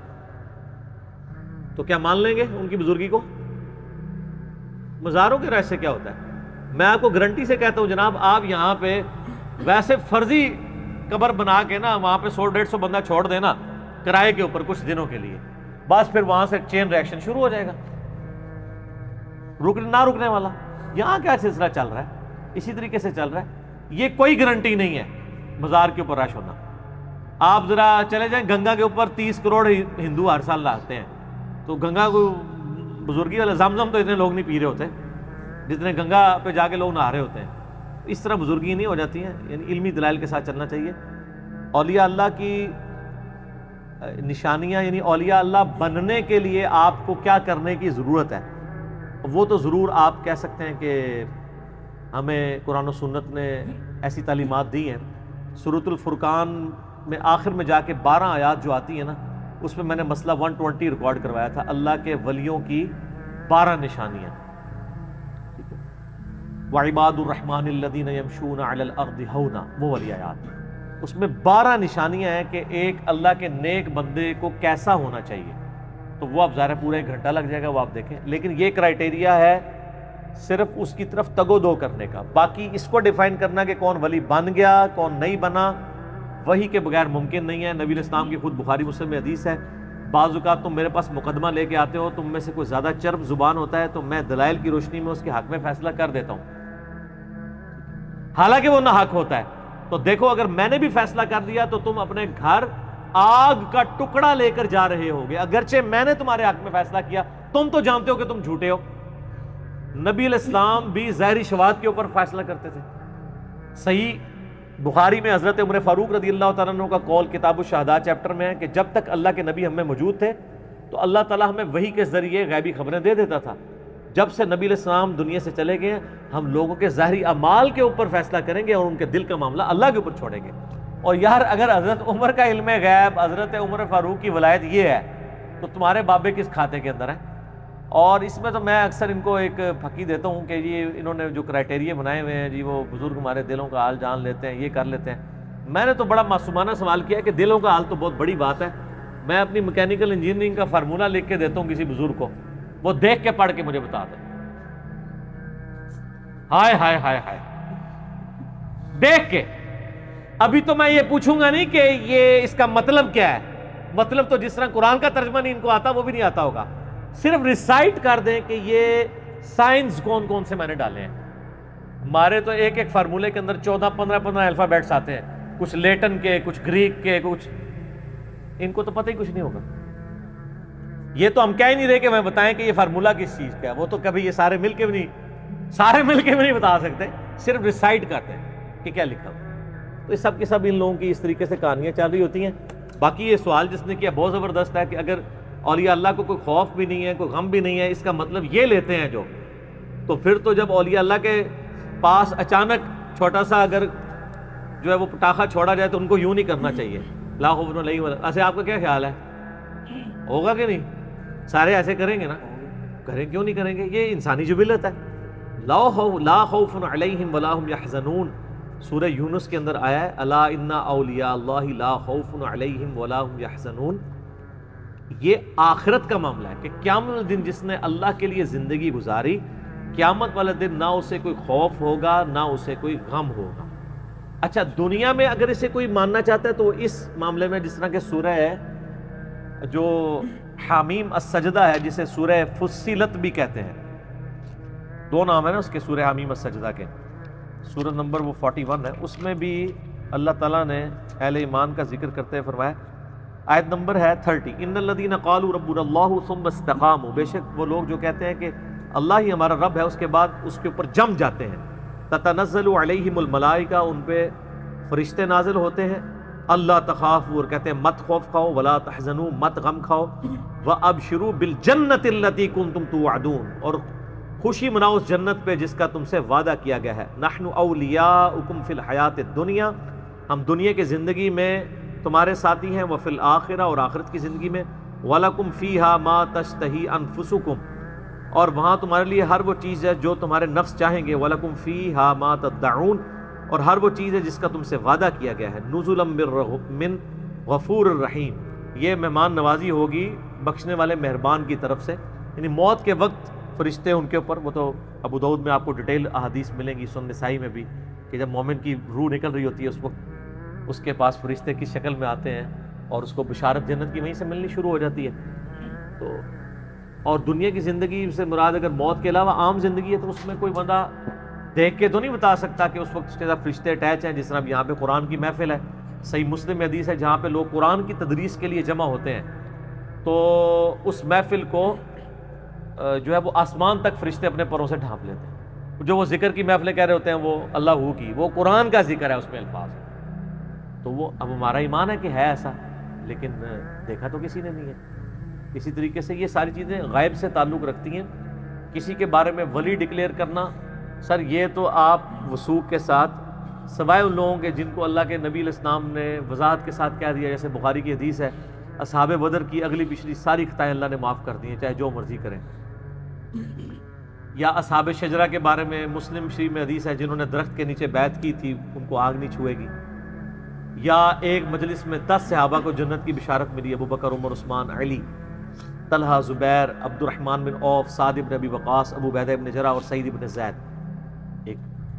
تو کیا مان لیں گے ان کی بزرگی کو؟ مزاروں کے رش سے کیا ہوتا ہے؟ میں آپ کو گارنٹی سے کہتا ہوں جناب، آپ یہاں پہ ویسے فرضی قبر بنا کے نا وہاں پہ 100-150 بندہ چھوڑ دینا کرائے کے اوپر کچھ دنوں کے لیے، بس پھر وہاں سے چین ریئیکشن شروع ہو جائے گا، نہ رکنے والا. یہاں کیا سلسلہ چل رہا ہے؟ اسی طریقے سے چل رہا ہے. یہ کوئی گارنٹی نہیں ہے مزار کے اوپر رش ہونا. آپ ذرا چلے جائیں گنگا کے اوپر 30 کروڑ ہندو ہر سال لاتے ہیں، تو گنگا کو بزرگی والا زمزم تو اتنے لوگ نہیں پی رہے ہوتے جتنے گنگا پہ جا کے لوگ نہا رہے ہوتے ہیں. اس طرح بزرگی نہیں ہو جاتی ہیں، یعنی علمی دلائل کے ساتھ چلنا چاہیے. اولیاء اللہ کی نشانیاں، یعنی اولیاء اللہ بننے کے لیے آپ کو کیا کرنے کی ضرورت ہے، وہ تو ضرور آپ کہہ سکتے ہیں کہ ہمیں قرآن و سنت نے ایسی تعلیمات دی ہیں. سورۃ الفرقان میں آخر میں جا کے 12 آیات جو آتی ہیں نا، اس میں نے مسئلہ 120 ریکارڈ کروایا تھا، اللہ کے ولیوں کی 12 نشانیاں. وَعِبَادُ الرَّحْمَنِ الَّذِينَ يَمْشُونَ عَلَى الْأَرْضِ هَوْنًا، وہ والی آیات. اس میں 12 نشانیاں ہیں کہ ایک اللہ کے نیک بندے کو کیسا ہونا چاہیے. تو وہ اب ظاہر ہے پورا 1 گھنٹہ لگ جائے گا، وہ آپ دیکھیں. لیکن یہ کرائٹیریا ہے صرف اس کی طرف تگو دو کرنے کا. باقی اس کو ڈیفائن کرنا کہ کون ولی بن گیا کون نہیں بنا، وہی کے بغیر ممکن نہیں ہے. نبی علیہ السلام کی خود بخاری مسلم میں حدیث ہے، بعض اوقات تم میرے پاس مقدمہ لے کے آتے ہو، تم میں سے کوئی زیادہ چرب زبان ہوتا ہے تو میں دلائل کی روشنی میں اس کے حق میں فیصلہ کر دیتا ہوں، حالانکہ وہ ناحق ہوتا ہے. تو دیکھو اگر میں نے بھی فیصلہ کر دیا تو تم اپنے گھر آگ کا ٹکڑا لے کر جا رہے ہوگے، اگرچہ میں نے تمہارے حق میں فیصلہ کیا. تم تو جانتے ہو کہ تم جھوٹے ہو. نبی علیہ السلام بھی ظاہری شواہد کے اوپر فیصلہ کرتے تھے. صحیح بخاری میں حضرت عمر فاروق رضی اللہ تعالیٰ عنہ کا قول کتاب الشہادات چیپٹر میں ہے کہ جب تک اللہ کے نبی ہم میں موجود تھے تو اللہ تعالیٰ ہمیں وحی کے ذریعے غیبی خبریں دے دیتا تھا. جب سے نبی علیہ السلام دنیا سے چلے گئے ہم لوگوں کے ظاہری اعمال کے اوپر فیصلہ کریں گے اور ان کے دل کا معاملہ اللہ کے اوپر چھوڑیں گے. اور یار اگر حضرت عمر کا علم غیب، حضرت عمر فاروق کی ولایت یہ ہے تو تمہارے بابے کس کھاتے کے اندر ہیں؟ اور اس میں تو میں اکثر ان کو ایک پھکی دیتا ہوں کہ جی انہوں نے جو کرائٹیریا بنائے ہوئے ہیں، جی وہ بزرگ ہمارے دلوں کا حال جان لیتے ہیں، یہ کر لیتے ہیں. میں نے تو بڑا معصومانہ سوال کیا کہ دلوں کا حال تو بہت بڑی بات ہے. میں اپنی میکینیکل انجینئرنگ کا فارمولہ لکھ کے دیتا ہوں کسی بزرگ کو، وہ دیکھ کے پڑھ کے مجھے بتا دیں. ہائے ہائے ہائے ہائے، دیکھ کے. ابھی تو میں یہ پوچھوں گا نہیں کہ یہ اس کا مطلب کیا ہے. مطلب تو جس طرح قرآن کا ترجمہ نہیں ان کو آتا وہ بھی نہیں آتا ہوگا. صرف ریسائٹ کر دیں کہ یہ سائنس کون کون سے میں نے ڈالے ہیں. ہمارے تو ایک ایک فارمولے کے اندر 14-15 الفابیٹس آتے ہیں، کچھ لیٹن کے، کچھ گریک کے، کچھ. ان کو تو پتہ ہی کچھ نہیں ہوگا. یہ تو ہم کہہ ہی نہیں رہے کہ میں بتائیں کہ یہ فارمولہ کس چیز کا ہے. وہ تو کبھی یہ سارے مل کے بھی نہیں بتا سکتے. صرف ریسائٹ کرتے ہیں کہ کیا لکھا ہوا. تو یہ سب کے سب ان لوگوں کی اس طریقے سے کہانیاں چل رہی ہوتی ہیں. باقی یہ سوال جس نے کیا بہت زبردست ہے کہ اگر اولیاء اللہ کو کوئی خوف بھی نہیں ہے، کوئی غم بھی نہیں ہے، اس کا مطلب یہ لیتے ہیں جو، تو پھر تو جب اولیاء اللہ کے پاس اچانک چھوٹا سا اگر جو ہے وہ پٹاخہ چھوڑا جائے تو ان کو یوں نہیں کرنا چاہیے، لا خوف علیہم ولا. ایسے آپ کا کیا خیال ہے، ہوگا کہ نہیں؟ سارے ایسے کریں گے نا؟ کریں، کیوں نہیں کریں گے؟ یہ انسانی جبلت ہے. لا خوف علیہم ولا هم یحزنون، سورہ یونس کے اندر آیا ہے الا ان اولیاء اللہ لا خوف علیہم ولا هم یحزنون. یہ آخرت کا معاملہ ہے کہ قیامت والے دن جس نے اللہ کے لیے زندگی گزاری، قیامت والے دن نہ اسے کوئی خوف ہوگا نہ اسے کوئی غم ہوگا. اچھا دنیا میں اگر اسے کوئی ماننا چاہتا ہے تو اس معاملے میں جس طرح کہ سورہ ہے جو حامیم السجدہ ہے، جسے سورہ فصلت بھی کہتے ہیں، 2 نام ہے نا اس کے سورہ حامیم السجدہ کے، سورہ نمبر وہ 41 ہے، اس میں بھی اللہ تعالیٰ نے اہل ایمان کا ذکر کرتے ہوئے فرمایا، آیت نمبر ہے 30، ان الذین قالوا ربنا اللہ ثم استقاموا، بے شک وہ لوگ جو کہتے ہیں کہ اللہ ہی ہمارا رب ہے، اس کے بعد اس کے اوپر جم جاتے ہیں. تتنزل علیہم الملائکہ، ان پہ فرشتے نازل ہوتے ہیں. اللہ تخافوا، اور کہتے ہیں مت خوف کھاؤ، ولا تحزنوا، مت غم کھاؤ، وابشروا بالجنۃ التي کنتم توعدون، اور خوشی مناؤ اس جنت پہ جس کا تم سے وعدہ کیا گیا ہے. نحن اولیاؤکم فی الحیات الدنیا، ہم دنیا کی زندگی میں تمہارے ساتھی ہیں، وفی الآخرہ، اور آخرت کی زندگی میں. وَلَكُمْ فِيهَا مَا تَشْتَهِي أَنفُسُكُمْ، اور وہاں تمہارے لیے ہر وہ چیز ہے جو تمہارے نفس چاہیں گے. وَلَكُمْ فِيهَا مَا تَدَّعُونَ، اور ہر وہ چیز ہے جس کا تم سے وعدہ کیا گیا ہے. نُزُلًا مِّن غَفُورٍ رَحِيمٍ، یہ مہمان نوازی ہوگی بخشنے والے مہربان کی طرف سے. یعنی موت کے وقت فرشتے ان کے اوپر، وہ تو ابو داؤد میں آپ کو ڈیٹیل احادیث ملیں گی، سنن نسائی میں بھی، کہ جب مومن کی روح نکل رہی ہوتی ہے اس وقت اس کے پاس فرشتے کس شکل میں آتے ہیں اور اس کو بشارت جنت کی وہیں سے ملنی شروع ہو جاتی ہے. تو اور دنیا کی زندگی سے مراد اگر موت کے علاوہ عام زندگی ہے تو اس میں کوئی بندہ دیکھ کے تو نہیں بتا سکتا کہ اس وقت اس کے ساتھ فرشتے اٹیچ ہیں. جس طرح یہاں پہ قرآن کی محفل ہے، صحیح مسلم میں حدیث ہے جہاں پہ لوگ قرآن کی تدریس کے لیے جمع ہوتے ہیں، تو اس محفل کو جو ہے وہ آسمان تک فرشتے اپنے پروں سے ڈھانپ لیتے ہیں. جو وہ ذکر کی محفلیں کہہ رہے ہوتے ہیں وہ اللہ ہو کی، وہ قرآن کا ذکر ہے، اس میں الفاظ ہیں. تو وہ اب ہمارا ایمان ہے کہ ہے ایسا، لیکن دیکھا تو کسی نے نہیں ہے. اسی طریقے سے یہ ساری چیزیں غیب سے تعلق رکھتی ہیں کسی کے بارے میں ولی ڈکلیئر کرنا، سر یہ تو آپ وثوق کے ساتھ، سوائے ان لوگوں کے جن کو اللہ کے نبی علیہ السلام نے وضاحت کے ساتھ کہہ دیا، جیسے بخاری کی حدیث ہے اصحاب بدر کی اگلی پچھلی ساری خطائیں اللہ نے معاف کر دی ہیں، چاہے جو مرضی کریں. یا اصحاب شجرہ کے بارے میں مسلم شریف میں حدیث ہے جنہوں نے درخت کے نیچے بیعت کی تھی ان کو آگ نہیں چھوئے گی. یا ایک مجلس میں 10 صحابہ کو جنت کی بشارت ملی، ابو بکر، عمر، عثمان، علی، طلحہ، زبیر، عبد الرحمن بن عوف، سعد بن ابی وقاص، ابو عبیدہ بن جرح اور سعید بن زید. ایک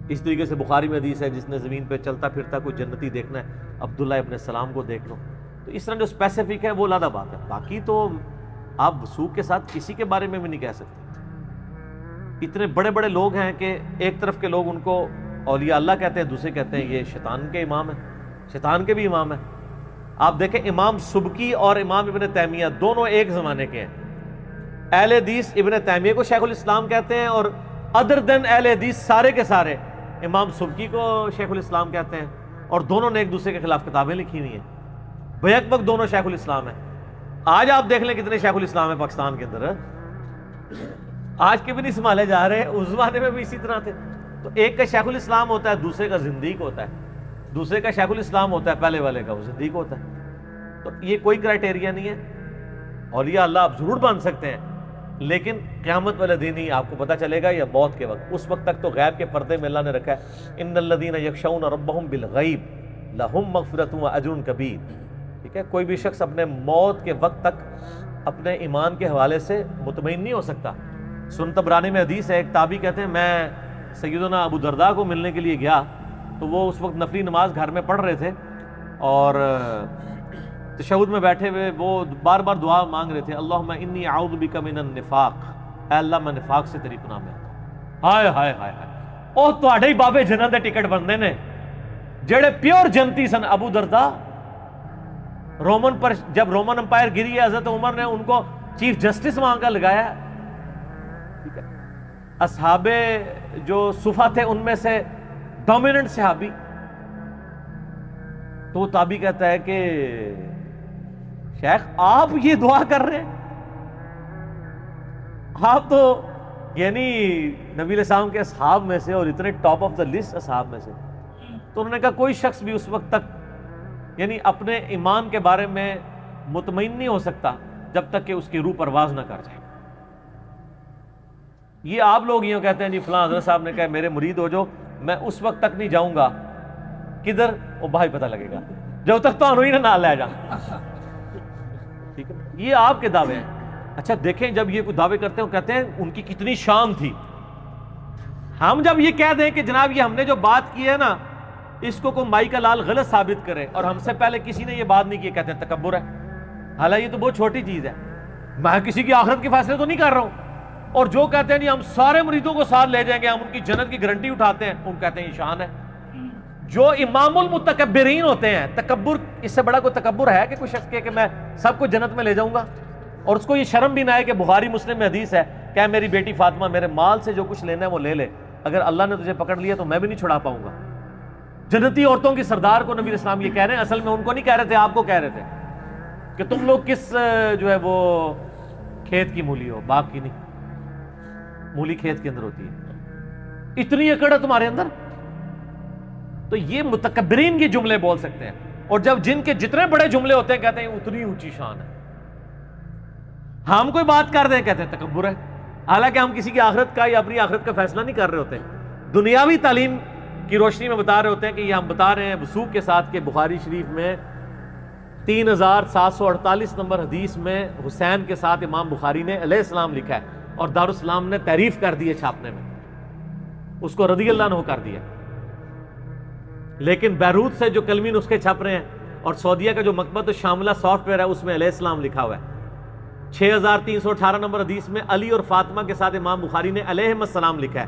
اس طریقے سے بخاری میں حدیث ہے جس نے زمین پہ چلتا پھرتا کوئی جنتی دیکھنا ہے عبداللہ ابن السلام کو دیکھ لو. تو اس طرح جو اسپیسیفک ہے وہ علیحدہ بات ہے. باقی تو آپ وثوق کے ساتھ کسی کے بارے میں بھی نہیں کہہ سکتے. اتنے بڑے بڑے لوگ ہیں کہ ایک طرف کے لوگ ان کو اولیاء اللہ کہتے ہیں، دوسرے کہتے ہیں یہ شیطان کے امام ہیں، شیطان کے بھی امام ہیں. آپ دیکھیں امام سبکی اور امام ابن تیمیہ دونوں ایک زمانے کے ہیں. اہل حدیث ابن تیمیہ کو شیخ الاسلام کہتے ہیں اور ادر دین اہل حدیث سارے کے سارے امام سبکی کو شیخ الاسلام کہتے ہیں، اور دونوں نے ایک دوسرے کے خلاف کتابیں لکھی ہوئی ہیں. بیک وقت دونوں شیخ الاسلام ہیں. آج آپ دیکھ لیں کتنے شیخ الاسلام ہیں پاکستان کے اندر، آج کے بھی نہیں سنبھالے جا رہے، اس زمانے میں بھی اسی طرح تھے. تو ایک کا شیخ الاسلام ہوتا ہے، دوسرے کا زندیق ہوتا ہے. دوسرے کا شیخ الاسلام ہوتا ہے، پہلے والے کا وہ زندیق ہوتا ہے. تو یہ کوئی کرائٹیریا نہیں ہے. اولیاء اللہ آپ ضرور بن سکتے ہیں، لیکن قیامت والے دن ہی آپ کو پتہ چلے گا یا موت کے وقت. اس وقت تک تو غیب کے پردے میں اللہ نے رکھا ہے ان الذین یخشون ربهم بالغیب لہم مغفرۃ واجر کبیر. ٹھیک ہے، کوئی بھی شخص اپنے موت کے وقت تک اپنے ایمان کے حوالے سے مطمئن نہیں ہو سکتا. سنن طبرانی میں حدیث ہے، ایک تابعی کہتے ہیں میں سیدنا ابو درداء کو ملنے کے لیے گیا تو وہ اس وقت نفلی نماز گھر میں پڑھ رہے تھے اور تشہد میں بیٹھے ہوئے وہ بار بار دعا مانگ رہے تھے، اللہم انی اعوذ بک من النفاق، اے اللہ میں نفاق سے تیری پناہ میں آتا ہوں. ہائے ہائے ہائے ہائے، او تواڈے ہی بابے جنت دے ٹکٹ بننے نے جڑے پیور جنتی سن. ابو درداء رومن پر جب رومن امپائر گری ہے حضرت عمر نے ان کو چیف جسٹس وہاں کا لگایا. ٹھیک ہے، اصحاب جو صفہ تھے ان میں سے ڈومیننٹ صحابی. تو وہ تابعی کہتا ہے کہ شیخ آپ یہ دعا کر رہے ہیں، آپ تو یعنی نبی علیہ السلام کے اصحاب میں سے اور اتنے ٹاپ آف دا لسٹ اصحاب میں سے. تو انہوں نے کہا کوئی شخص بھی اس وقت تک یعنی اپنے ایمان کے بارے میں مطمئن نہیں ہو سکتا جب تک کہ اس کی روح پرواز نہ کر جائے. یہ آپ لوگ یوں کہتے ہیں جی فلاں حضرت صاحب نے کہا میرے مرید ہو جو، میں اس وقت تک نہیں جاؤں گا. کدھر؟ وہ بھائی پتہ لگے گا جب تک تو ہی نہ لے جا. ٹھیک ہے، یہ آپ کے دعوے ہیں. اچھا دیکھیں جب یہ کوئی دعوے کرتے ہیں کہتے ہیں ان کی کتنی شان تھی. ہم جب یہ کہہ دیں کہ جناب یہ ہم نے جو بات کی ہے نا اس کو کوئی مائی کا لال غلط ثابت کرے اور ہم سے پہلے کسی نے یہ بات نہیں کی، کہتے ہیں تکبر ہے. حالانکہ یہ تو بہت چھوٹی چیز ہے، میں کسی کی آخرت کے فیصلے تو نہیں کر رہا ہوں. اور جو کہتے ہیں جی ہم سارے مریدوں کو ساتھ لے جائیں گے، ہم ان کی جنت کی گارنٹی اٹھاتے ہیں، ان کہتے ہیں یہ شان ہے. جو امام المتکبرین ہوتے ہیں، تکبر اس سے بڑا کوئی تکبر ہے کہ کوئی شخص کہے کہ میں سب کو جنت میں لے جاؤں گا اور اس کو یہ شرم بھی نہ آئے کہ بخاری مسلم میں حدیث ہے کہ میری بیٹی فاطمہ میرے مال سے جو کچھ لینا ہے وہ لے لے، اگر اللہ نے تجھے پکڑ لیا تو میں بھی نہیں چھڑا پاؤں گا. جنتی عورتوں کی سردار کو نبی علیہ السلام یہ کہہ رہے ہیں، اصل میں ان کو نہیں کہہ رہے تھے، آپ کو کہہ رہے تھے کہ تم لوگ کس جو ہے وہ کھیت کی مولی ہو، باغ کی نہیں. مولی کھیت کے اندر ہوتی ہے. اتنی اکڑ ہے تمہارے اندر. تو یہ متکبرین کے جملے بول سکتے ہیں، اور جب جن کے جتنے بڑے جملے ہوتے ہیں کہتے ہیں اتنی اونچی شان ہے. ہم کوئی بات کر دیں کہتے ہیں تکبر ہے، حالانکہ ہم کسی کی آخرت کا یا اپنی آخرت کا فیصلہ نہیں کر رہے ہوتے، دنیاوی تعلیم کی روشنی میں بتا رہے ہوتے ہیں کہ یہ ہم بتا رہے ہیں وثوق کے ساتھ کہ بخاری شریف میں 3748 نمبر حدیث میں حسین کے ساتھ امام بخاری نے علیہ السلام لکھا ہے اور دارالسلام نے تعریف کر دی ہے چھاپنے میں، اس کو رضی اللہ عنہ کر دیا. لیکن بیروت سے جو کلمی نسخے چھپ رہے ہیں اور سعودیہ کا جو مکتبۃ الشاملہ سافٹ ویئر ہے اس میں علیہ السلام لکھا ہوا ہے. 6318 نمبر حدیث میں علی اور فاطمہ کے ساتھ امام بخاری نے علیہ السلام لکھا ہے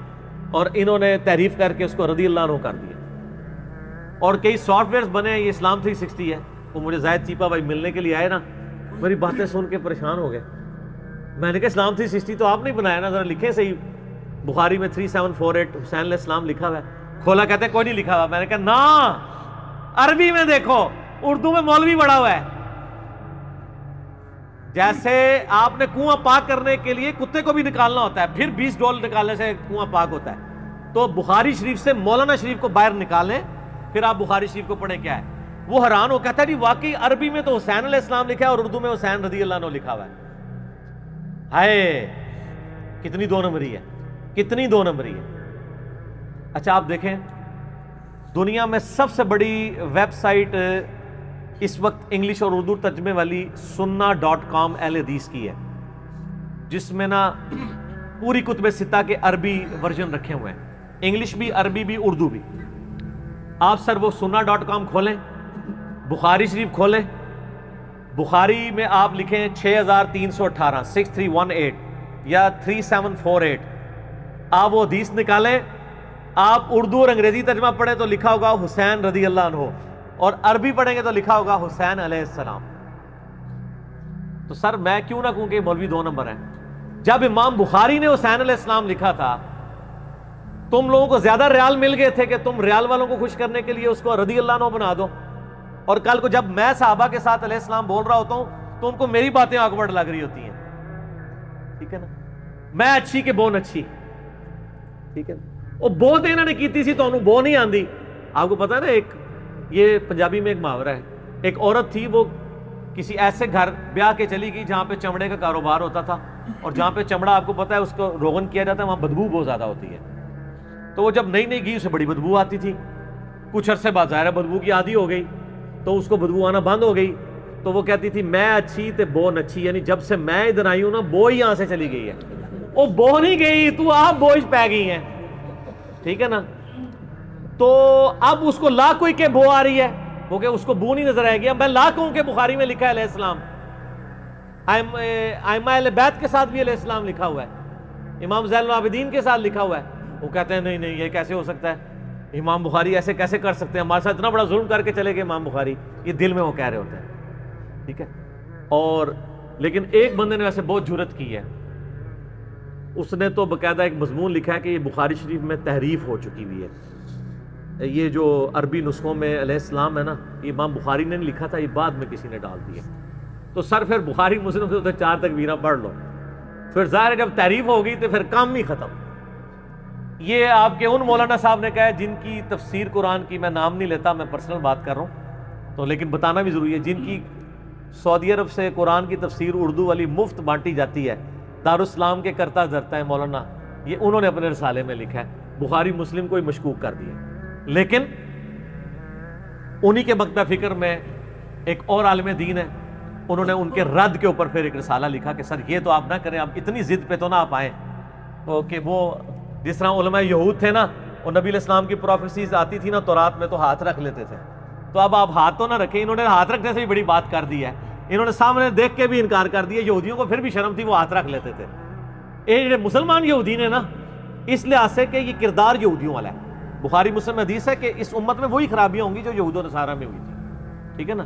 اور انہوں نے تعریف کر کے اس کو رضی اللہ عنہ کر دیا. اور کئی سافٹ ویئرز بنے ہیں، یہ اسلام 360 ہے. وہ مجھے زاہد چیپا بھائی ملنے کے لیے آئے نا، میری باتیں سن کے پریشان ہو گئے. میں نے کہا اسلام 360 تو آپ نہیں بنایا نا، ذرا لکھیں صحیح. بخاری میں 3748 حسین علیہ السلام لکھا ہوا ہے. کھولا کہتے ہیں کوئی نہیں لکھا ہوا. میں نے کہا نا عربی میں دیکھو، اردو میں مولوی بڑا ہوا ہے. جیسے آپ نے کنواں پاک کرنے کے لیے کتے کو بھی نکالنا ہوتا ہے، پھر 20 ڈول نکالنے سے کنواں پاک ہوتا ہے، تو بخاری شریف سے مولانا شریف کو باہر نکالیں پھر آپ بخاری شریف کو پڑھیں. کیا ہے وہ حیران ہو کہتا ہے جی واقعی عربی میں تو حسین علیہ السلام لکھا ہے اور اردو میں حسین رضی اللہ عنہ لکھا ہوا ہے. ہائے کتنی دو نمبری ہے، کتنی دو نمبری ہے. اچھا آپ دیکھیں دنیا میں سب سے بڑی ویب سائٹ اس وقت انگلش اور اردو ترجمے والی sunna.com اہل حدیث کی ہے، جس میں نا پوری کتب ستہ کے عربی ورژن رکھے ہوئے ہیں، انگلش بھی، عربی بھی، اردو بھی. آپ سر وہ sunna.com کھولیں، بخاری شریف کھولیں، بخاری میں آپ لکھیں 6318 6318 یا 3748، آپ وہ حدیث نکالیں، آپ اردو اور انگریزی ترجمہ پڑھیں تو لکھا ہوگا حسین رضی اللہ عنہ، اور عربی پڑھیں گے تو لکھا ہوگا حسین علیہ السلام. تو سر میں کیوں نہ کہوں کہ مولوی دو نمبر ہیں؟ جب امام بخاری نے حسین علیہ السلام لکھا تھا تم لوگوں کو زیادہ ریال مل گئے تھے کہ تم ریال والوں کو خوش کرنے کے لیے اس کو رضی اللہ عنہ بنا دو، اور کل کو جب میں صحابہ کے ساتھ علیہ السلام بول رہا ہوتا ہوں تو ان کو میری باتیں آکورڈ لگ رہی ہوتی ہیں. ٹھیک ہے نا، میں اچھی کہ بون اچھی، ٹھیک ہے نا. وہ بو تو انہوں نے کیتی سی تو انہوں بو نہیں آندی. آپ کو پتا ہے نا ایک یہ پنجابی میں ایک محاورہ ہے، ایک عورت تھی وہ کسی ایسے گھر بیاہ کے چلی گئی جہاں پہ چمڑے کا کاروبار ہوتا تھا، اور جہاں پہ چمڑا آپ کو پتا ہے اس کو روغن کیا جاتا ہے وہاں بدبو بہت زیادہ ہوتی ہے. تو وہ جب نئی نئی گئی اسے بڑی بدبو آتی تھی، کچھ عرصے بعد ظاہر بدبو کی عادی ہو گئی تو اس کو بدبو آنا بند ہو گئی. تو وہ کہتی تھی میں اچھی تے بو نچھی، یعنی جب سے میں ادھر آئی ہوں نا بو ہی یہاں سے چلی گئی ہے. وہ بو نہیں گئی تو آپ بوجھ پہ گئی ہیں، ٹھیک ہے نا. تو اب اس کو لا کوئی کہ بو آ رہی ہے، وہ کہ اس کو بو نہیں نظر آئے گی. اب میں لا کہوں کہ بخاری میں لکھا ہے علیہ السلام، ائمہ اہل بیت کے ساتھ بھی علیہ السلام لکھا ہوا ہے، امام زین العابدین کے ساتھ لکھا ہوا ہے. وہ کہتے ہیں نہیں نہیں یہ کیسے ہو سکتا ہے، امام بخاری ایسے کیسے کر سکتے ہیں، ہمارے ساتھ اتنا بڑا ظلم کر کے چلے گئے امام بخاری. یہ دل میں وہ کہہ رہے ہوتے ہیں، ٹھیک ہے. اور لیکن ایک بندے نے ویسے بہت جرت کی ہے، اس نے تو باقاعدہ ایک مضمون لکھا ہے کہ یہ بخاری شریف میں تحریف ہو چکی ہوئی ہے. یہ جو عربی نسخوں میں علیہ السلام ہے نا یہ امام بخاری نے نہیں لکھا تھا، یہ بعد میں کسی نے ڈال دیا. تو سر پھر بخاری مسلم سے تو 4 تکبیریں پڑھ لو، پھر ظاہر ہے جب تحریف ہوگی تو پھر کام ہی ختم. یہ آپ کے ان مولانا صاحب نے کہا ہے جن کی تفسیر قرآن کی میں نام نہیں لیتا، میں پرسنل بات کر رہا ہوں تو لیکن بتانا بھی ضروری ہے، جن کی سعودی عرب سے قرآن کی تفسیر اردو والی مفت بانٹی جاتی ہے، دارالاسلام کے کرتا دھرتا ہے مولانا، یہ انہوں نے اپنے رسالے میں لکھا ہے بخاری مسلم کو ہی مشکوک کر دیا. لیکن انہی کے مکتبہ فکر میں ایک اور عالم دین ہے، انہوں نے ان کے رد کے اوپر پھر ایک رسالہ لکھا کہ سر یہ تو آپ نہ کریں، آپ اتنی ضد پہ تو نہ آپ آئیں. کہ وہ جس طرح علماء یہود تھے نا، وہ نبی علیہ السلام کی پروفیسیز آتی تھی نا تورات میں تو ہاتھ رکھ لیتے تھے، تو اب آپ ہاتھ تو نہ رکھیں. انہوں نے ہاتھ رکھنے سے بھی بڑی بات کر دی ہے، انہوں نے سامنے دیکھ کے بھی انکار کر دیا. یہودیوں کو پھر بھی شرم تھی، وہ ہاتھ رکھ لیتے تھے. یہ مسلمان یہودی نے نا اس لحاظ سے کہ یہ کردار یہودیوں والا ہے. بخاری مسلم حدیث ہے کہ اس امت میں وہی خرابیاں ہوں گی جو یہود و نصارہ میں ہوئی تھی، ٹھیک ہے نا.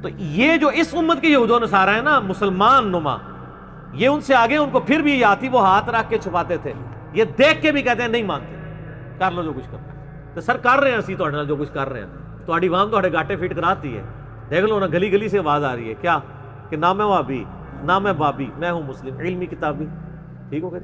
تو یہ جو اس امت کے یہود و نصارہ ہیں نا مسلمان نما، یہ ان سے آگے، ان کو پھر بھی یہ آتی، وہ ہاتھ رکھ کے چھپاتے تھے. یہ دیکھ کے بھی کہتے ہیں نہیں مانتے، کر لو جو کچھ کرنا ہے. تو سر کر رہے ہیں اسی تہاڈے نال جو کچھ کر رہے ہیں، تہاڈی عوام تہاڈے گاٹے فٹ کراتی ہے. دیکھ لو نا گلی گلی سے آواز آ رہی ہے کیا کہ نہ میں وہابی نہ میں بابی، میں ہوں مسلم علمی کتابی. ٹھیک ہو گیا.